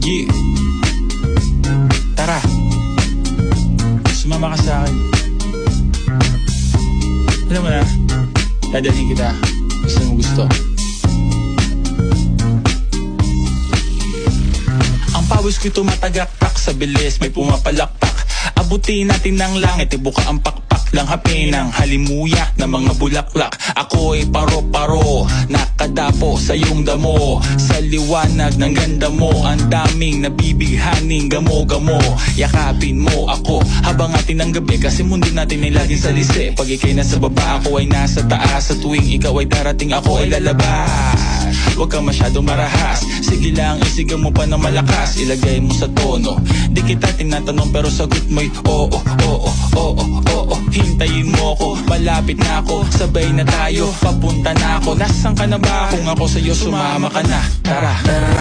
Yeah. Tara, sumama ka sa akin. Alam mo na, dadalhin kita. Gusto mo gusto. Ang pawis ko'y tumatagaktak sa bilis, may pumapalakpak. Abutin natin ng langit, ibuka ang pakpak lang hapin ng halimuyak na mga bulaklak. Ako'y paro-paro, nakadapo sa iyong damo. Sa liwanag ng ganda mo, ang daming nabibighaning gamo-gamo. Yakapin mo ako habang atin ang gabi, kasi mundo natin ay laging salisi. Pag ikay nasa baba, ako ay nasa taas. Sa tuwing ikaw ay darating, ako ay lalabas. Huwag kang masyadong marahas, sige lang, isigaw mo pa ng malakas. Ilagay mo sa tono, di kita tinatanong pero sagot mo'y oo, oo, oo, oo. Hintayin mo ako, malapit na ako, sabay na tayo, papunta na ako. Nasaan ka na ba? Kung ako sa'yo, sumama ka na. Tara, tara.